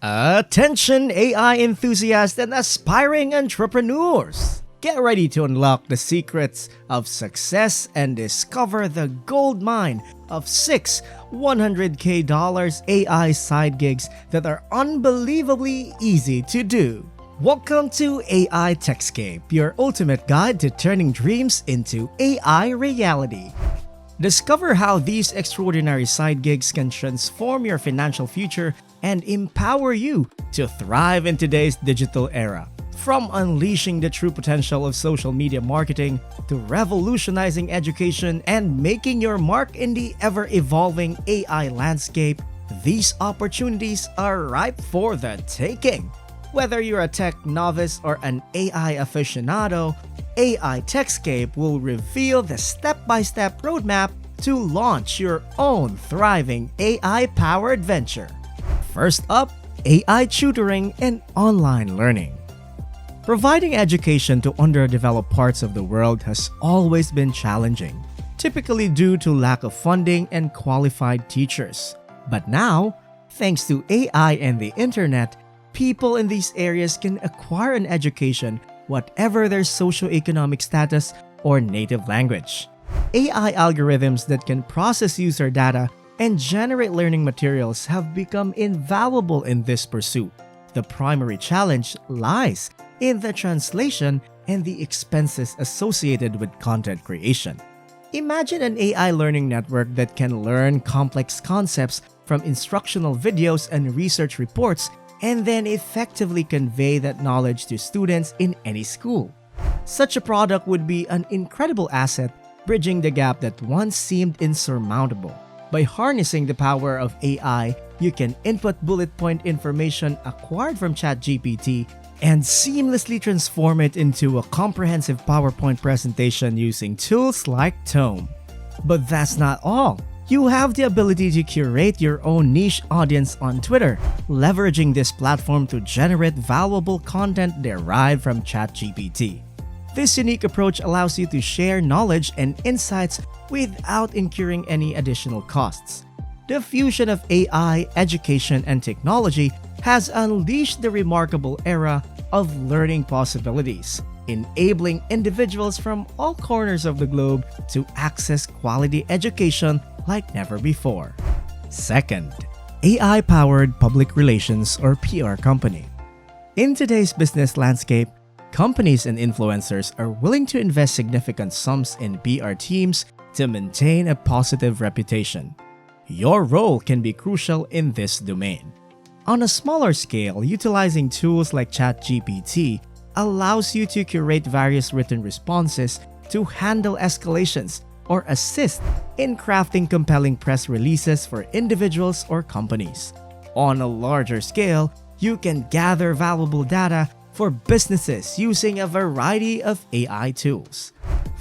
Attention AI enthusiasts and aspiring entrepreneurs! Get ready to unlock the secrets of success and discover the gold mine of 6 $100K AI side gigs that are unbelievably easy to do. Welcome to AI Techscape, your ultimate guide to turning dreams into AI reality. Discover how these extraordinary side gigs can transform your financial future and empower you to thrive in today's digital era. From unleashing the true potential of social media marketing to revolutionizing education and making your mark in the ever-evolving AI landscape, these opportunities are ripe for the taking. Whether you're a tech novice or an AI aficionado, AI Techscape will reveal the step-by-step roadmap to launch your own thriving AI-powered venture. First up, AI tutoring and online learning. Providing education to underdeveloped parts of the world has always been challenging, typically due to lack of funding and qualified teachers. But now, thanks to AI and the internet, people in these areas can acquire an education whatever their socioeconomic status or native language. AI algorithms that can process user data and generate learning materials have become invaluable in this pursuit. The primary challenge lies in the translation and the expenses associated with content creation. Imagine an AI learning network that can learn complex concepts from instructional videos and research reports and then effectively convey that knowledge to students in any school. Such a product would be an incredible asset, bridging the gap that once seemed insurmountable. By harnessing the power of AI, you can input bullet point information acquired from ChatGPT and seamlessly transform it into a comprehensive PowerPoint presentation using tools like Tome. But that's not all. You have the ability to curate your own niche audience on Twitter, leveraging this platform to generate valuable content derived from ChatGPT. This unique approach allows you to share knowledge and insights without incurring any additional costs. The fusion of AI, education, and technology has unleashed the remarkable era of learning possibilities, enabling individuals from all corners of the globe to access quality education like never before. Second, AI-powered public relations or PR company. In today's business landscape, companies and influencers are willing to invest significant sums in PR teams to maintain a positive reputation. Your role can be crucial in this domain. On a smaller scale, utilizing tools like ChatGPT allows you to curate various written responses to handle escalations or assist in crafting compelling press releases for individuals or companies. On a larger scale, you can gather valuable data for businesses using a variety of AI tools.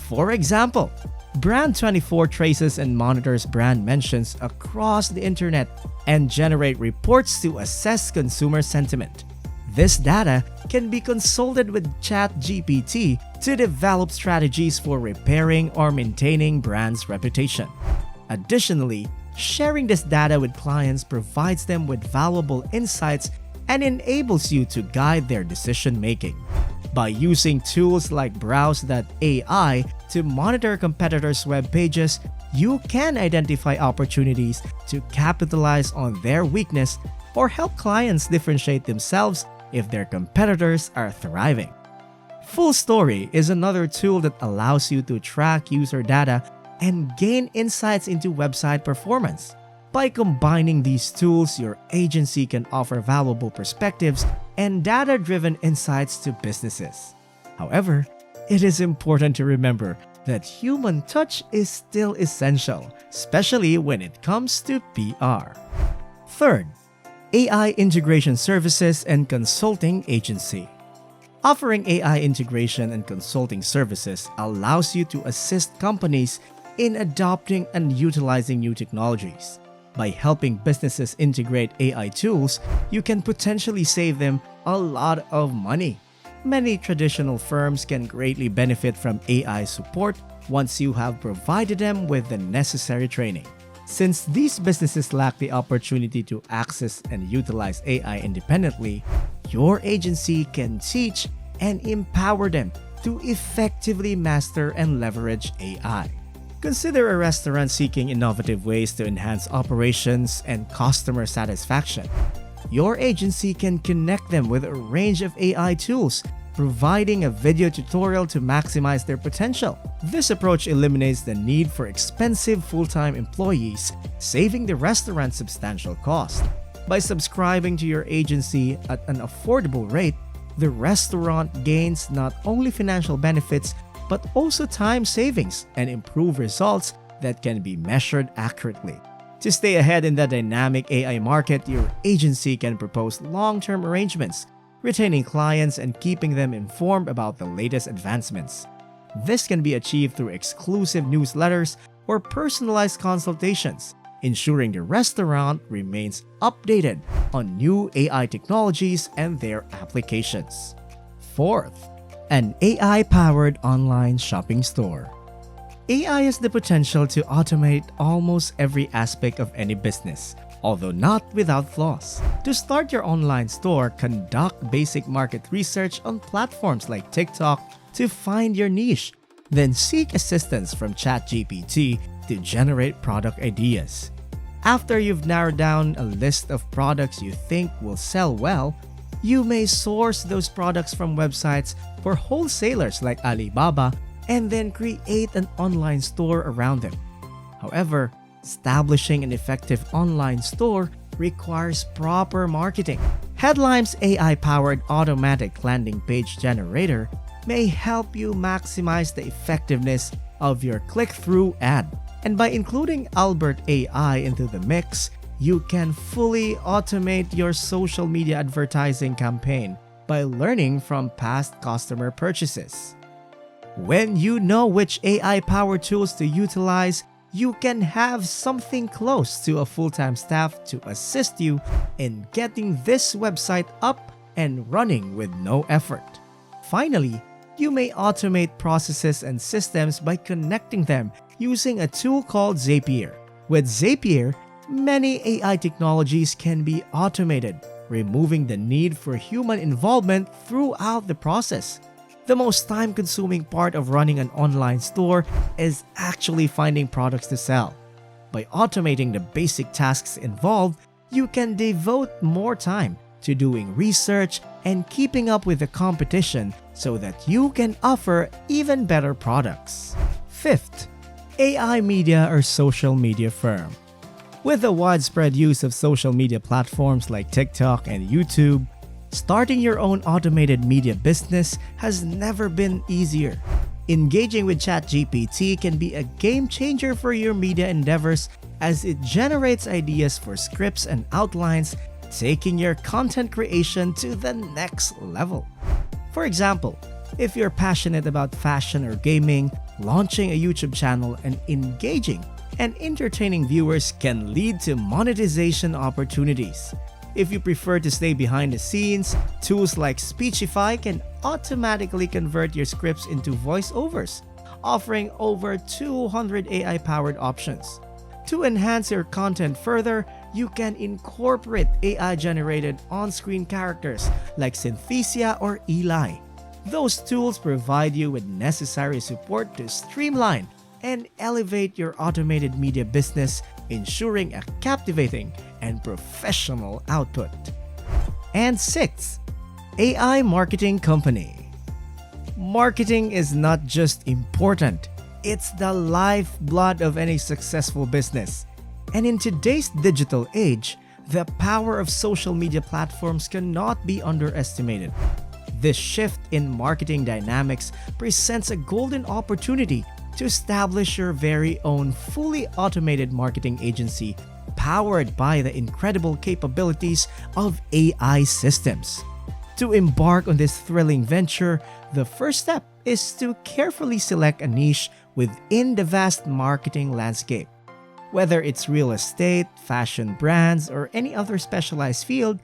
For example, Brand24 traces and monitors brand mentions across the internet and generate reports to assess consumer sentiment. This data can be consulted with ChatGPT to develop strategies for repairing or maintaining brands' reputation. Additionally, sharing this data with clients provides them with valuable insights and enables you to guide their decision-making. By using tools like Browse.ai to monitor competitors' web pages, you can identify opportunities to capitalize on their weakness or help clients differentiate themselves if their competitors are thriving. Full Story is another tool that allows you to track user data and gain insights into website performance. By combining these tools, your agency can offer valuable perspectives and data-driven insights to businesses. However, it is important to remember that human touch is still essential, especially when it comes to PR. Third, AI integration services and consulting agency. Offering AI integration and consulting services allows you to assist companies in adopting and utilizing new technologies. By helping businesses integrate AI tools, you can potentially save them a lot of money. Many traditional firms can greatly benefit from AI support once you have provided them with the necessary training. Since these businesses lack the opportunity to access and utilize AI independently, your agency can teach and empower them to effectively master and leverage AI. Consider a restaurant seeking innovative ways to enhance operations and customer satisfaction. Your agency can connect them with a range of AI tools, providing a video tutorial to maximize their potential. This approach eliminates the need for expensive full-time employees, saving the restaurant substantial cost. By subscribing to your agency at an affordable rate, the restaurant gains not only financial benefits but also time savings and improved results that can be measured accurately. To stay ahead in the dynamic AI market, your agency can propose long-term arrangements, retaining clients and keeping them informed about the latest advancements. This can be achieved through exclusive newsletters or personalized consultations, ensuring the restaurant remains updated on new AI technologies and their applications. Fourth, an AI-powered online shopping store. AI has the potential to automate almost every aspect of any business, although not without flaws. To start your online store, conduct basic market research on platforms like TikTok to find your niche. Then seek assistance from ChatGPT to generate product ideas. After you've narrowed down a list of products you think will sell well, you may source those products from websites for wholesalers like Alibaba and then create an online store around them. However, establishing an effective online store requires proper marketing. Headline's AI-powered automatic landing page generator may help you maximize the effectiveness of your click-through ad. And by including Albert AI into the mix, you can fully automate your social media advertising campaign by learning from past customer purchases. When you know which AI-powered tools to utilize, you can have something close to a full-time staff to assist you in getting this website up and running with no effort. Finally, you may automate processes and systems by connecting them using a tool called Zapier. With Zapier, many AI technologies can be automated, removing the need for human involvement throughout the process. The most time-consuming part of running an online store is actually finding products to sell. By automating the basic tasks involved, you can devote more time to doing research and keeping up with the competition so that you can offer even better products. Fifth, AI media or social media firm. With the widespread use of social media platforms like TikTok and YouTube, starting your own automated media business has never been easier. Engaging with ChatGPT can be a game changer for your media endeavors as it generates ideas for scripts and outlines, taking your content creation to the next level. For example, if you're passionate about fashion or gaming, launching a YouTube channel and engaging and entertaining viewers can lead to monetization opportunities. If you prefer to stay behind the scenes, tools like Speechify can automatically convert your scripts into voiceovers, offering over 200 AI-powered options. To enhance your content further, you can incorporate AI-generated on-screen characters like Synthesia or Eli. Those tools provide you with necessary support to streamline and elevate your automated media business, ensuring a captivating and professional output. And sixth, AI marketing company. Marketing is not just important, it's the lifeblood of any successful business. And in today's digital age, the power of social media platforms cannot be underestimated. This shift in marketing dynamics presents a golden opportunity to establish your very own fully automated marketing agency powered by the incredible capabilities of AI systems. To embark on this thrilling venture, the first step is to carefully select a niche within the vast marketing landscape. Whether it's real estate, fashion brands, or any other specialized field,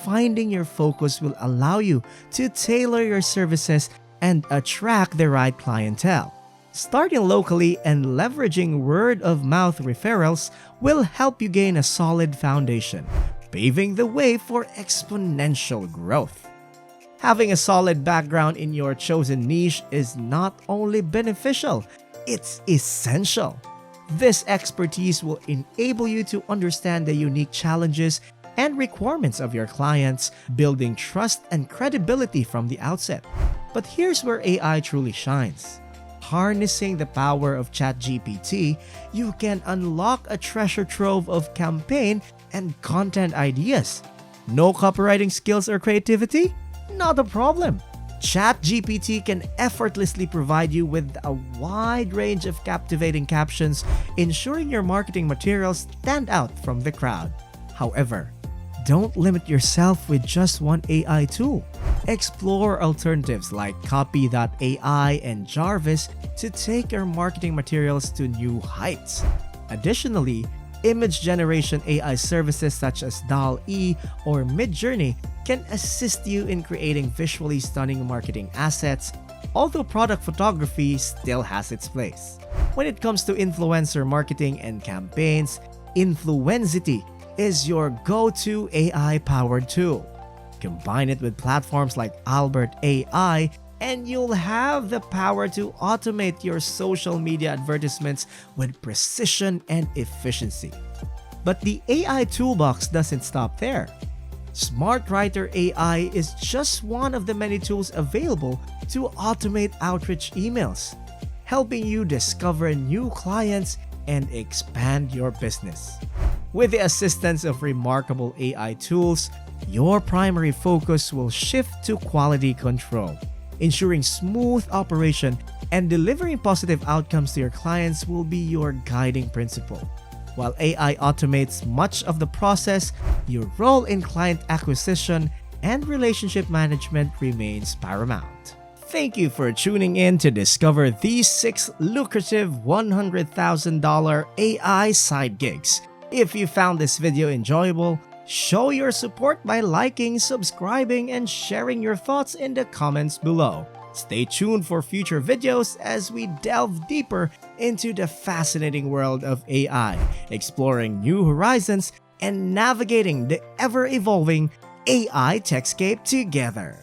finding your focus will allow you to tailor your services and attract the right clientele. Starting locally and leveraging word-of-mouth referrals will help you gain a solid foundation, paving the way for exponential growth. Having a solid background in your chosen niche is not only beneficial, it's essential. This expertise will enable you to understand the unique challenges and requirements of your clients, building trust and credibility from the outset. But here's where AI truly shines. Harnessing the power of ChatGPT, you can unlock a treasure trove of campaign and content ideas. No copywriting skills or creativity? Not a problem. ChatGPT can effortlessly provide you with a wide range of captivating captions, ensuring your marketing materials stand out from the crowd. However, don't limit yourself with just one AI tool. Explore alternatives like Copy.ai and Jarvis to take your marketing materials to new heights. Additionally, image generation AI services such as DALL-E or Midjourney can assist you in creating visually stunning marketing assets, although product photography still has its place. When it comes to influencer marketing and campaigns, Influenzity is your go-to AI-powered tool. Combine it with platforms like Albert AI, and you'll have the power to automate your social media advertisements with precision and efficiency. But the AI toolbox doesn't stop there. SmartWriter AI is just one of the many tools available to automate outreach emails, helping you discover new clients and expand your business. With the assistance of remarkable AI tools, your primary focus will shift to quality control. Ensuring smooth operation and delivering positive outcomes to your clients will be your guiding principle. While AI automates much of the process, your role in client acquisition and relationship management remains paramount. Thank you for tuning in to discover these 6 lucrative $100,000 AI side gigs. If you found this video enjoyable, show your support by liking, subscribing, and sharing your thoughts in the comments below. Stay tuned for future videos as we delve deeper into the fascinating world of AI, exploring new horizons and navigating the ever-evolving AI techscape together.